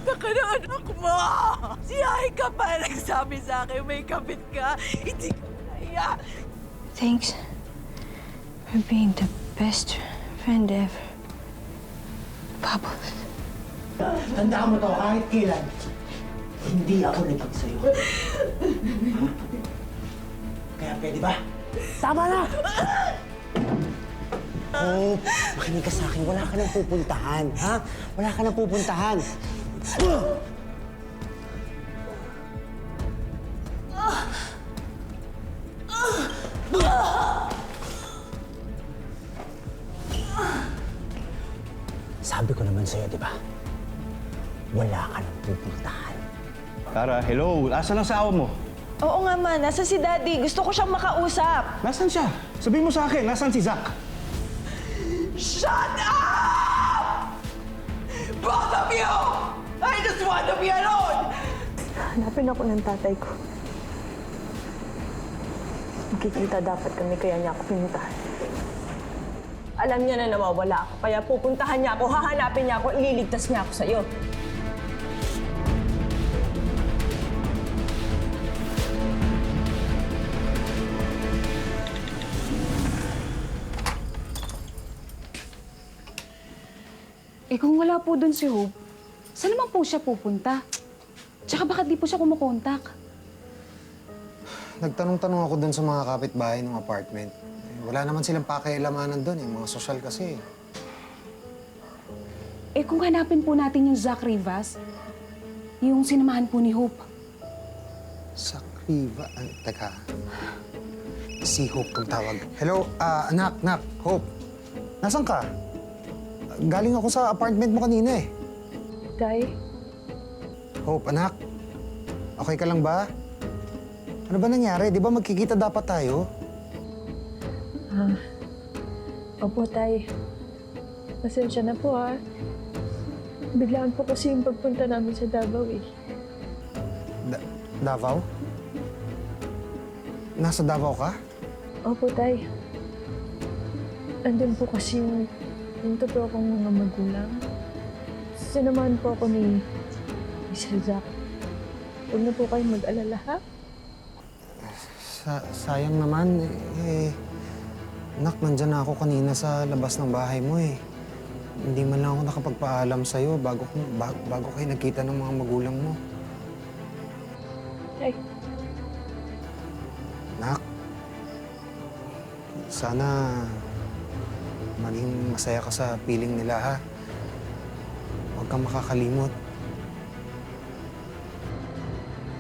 Nakita ka ng anak mo! Si Aika pa nagsabi sa akin may kabit ka. Hindi ka kaya. Thanks for being the best friend ever. Bubbles. Tandaan mo to, kahit kailan, hindi ako naging sa'yo. Kaya pwede ba? Tama na! Oh, makinig ka sa akin. Wala ka nang pupuntahan, ha? Wala ka nang pupuntahan. Sabi ko naman sa'yo, di ba? Wala ka nang pupuntahan. Tara, hello. Asan ang asawa mo? Oo nga man, nasa si Daddy. Gusto ko siyang makausap. Nasaan siya? Sabihin mo sa akin, nasaan si Zach? Shut up! Both of you! I just want to be alone! Hanapin ako ng tatay ko. Magkikita dapat kami, kaya niya ako pinuntahan. Alam niya na nawawala ako, kaya pupuntahan niya ako, hahanapin niya ako, ililigtas niya ako sa'yo. Eh kung wala po doon si Hope, saan naman po siya pupunta? Tsaka bakit di po siya kumukontak? Nagtanong-tanong ako dun sa mga kapitbahay ng apartment. Wala naman silang pakialamanan dun, mga sosyal kasi. Eh kung hanapin po natin yung Zach Rivas, yung sinamahan po ni Hope. Sakriva... teka. Si Hope kung tawag. Hello, anak, Hope. Nasaan ka? Galing ako sa apartment mo kanina eh. Tay, Hope, anak. Okay ka lang ba? Ano ba nangyari? Di ba magkikita dapat tayo? opo tay. Pasensya na po ha. Biglaan po kasi yung pagpunta namin sa Davao eh. Davao? Nasa Davao ka? Opo tay. Andun po kasi yung totoo kong mga magulang. Sinamahan po ako ni Sir Zach. Huwag na po kayo mag-alala ha. Sayang naman. Nak, nandyan na ako kanina sa labas ng bahay mo eh. Hindi man lang ako nakapagpaalam sa'yo bago kayo nagkita ng mga magulang mo. Tay, Nak, sana maging masaya ka sa piling nila, ha? Huwag kang makakalimot.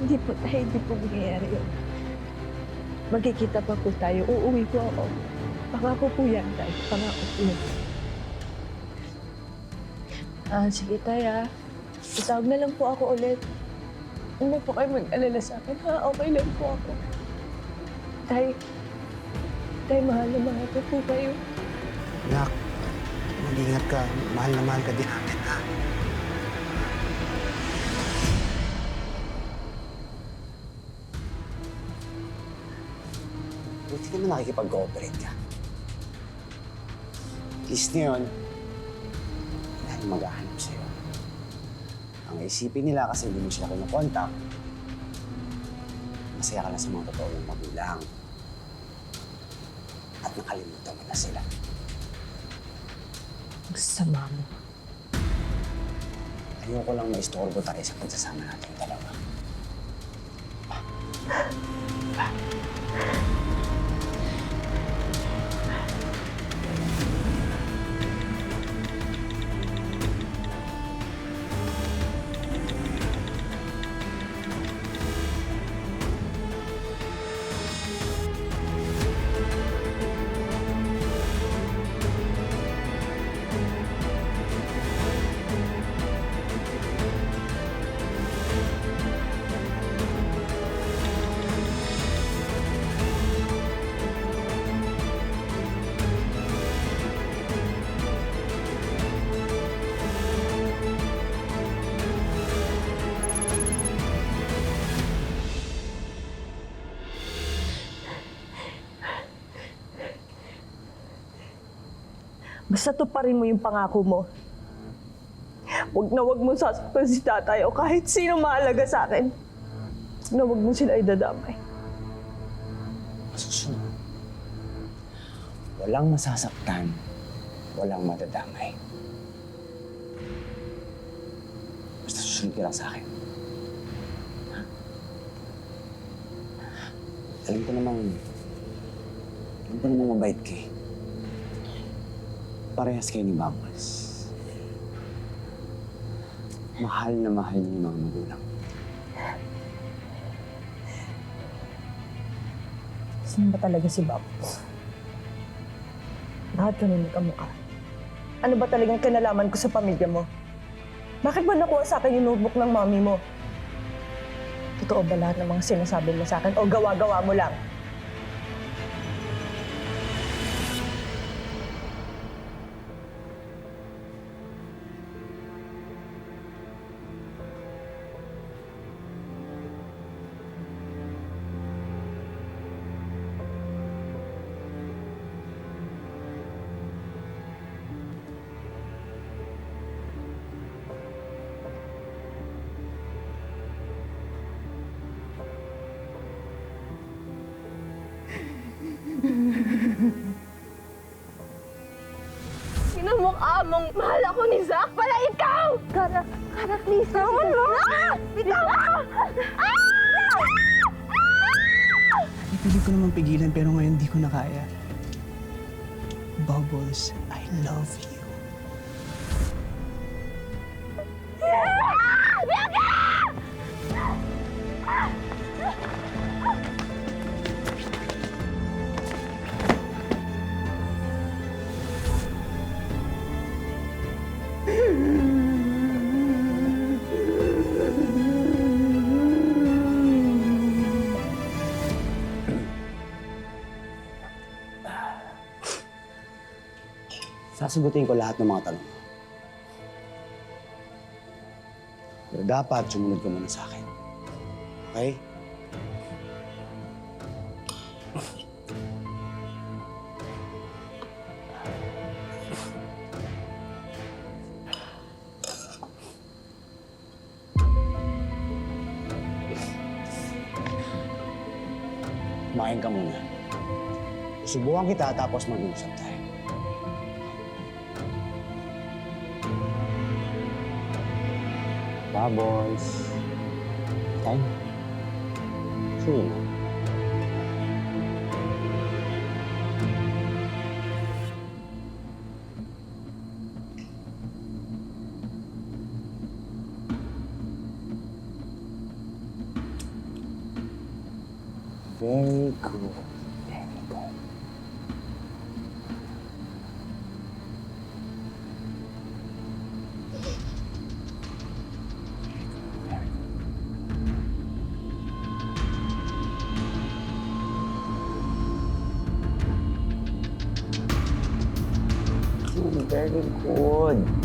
hindi po tayo, hindi po mangyayari yun. Magkikita pa po tayo. Uuwi po ako. Pangako po yan, tay. Pangako po yan. Sige, tay, ha. Itawag na lang po ako ulit. Hindi po kayo mag-alala sa akin, ha? Okay lang po ako. Tay, mahal na mahal ko po kayo. Nak, mag-ingat ka. Mahal na mahal ka din namin, ha? Buti naman nakikipag-cooperate ka. At least ngayon, dahil maghahanap sa'yo. Ang isipin nila kasi hindi mo sila kinukontak, masaya ka na sa mga totoo mong magulang. At nakalimutan mo na sila. Ang sama mo. Ayoko lang maistorbo tayo sa pagsasama natin dalawa. Basta tuparin mo yung pangako mo. Huwag mong sasaktan si tatay o kahit sino mahalaga sa akin. Huwag mo sila idadamay. Susunod. Walang masasaktan, walang madadamay. Basta susunod ka lang sa akin. Ha? Alam ko namang mabait ka eh. Parehas kayo ni Bubbles. Mahal na mahal niyo yung mga magulang. Sino ba talaga si Bubbles? Bakit ganun ka mukha? Ano ba talagang kinalaman ko sa pamilya mo? Bakit ba nakuha sa akin yung notebook ng mami mo? Totoo ba lahat ng mga sinasabi mo sa akin o gawa-gawa mo lang? Sinamukha mong mahal ako ni Zach pala ikaw! Karak, Lisa. Tawan mo! Bitaw ka! Pili ko naman pigilan pero ngayon di ko na kaya. Bubbles, I love you. Sasagutin ko lahat ng mga tanong mo. Pero dapat sumunod ka muna sa akin. Okay? Kumain ka muna. Susubukan kita tapos mag-uusap tayo. Bubbles. Time. Soon. Very good. Very good. Very good.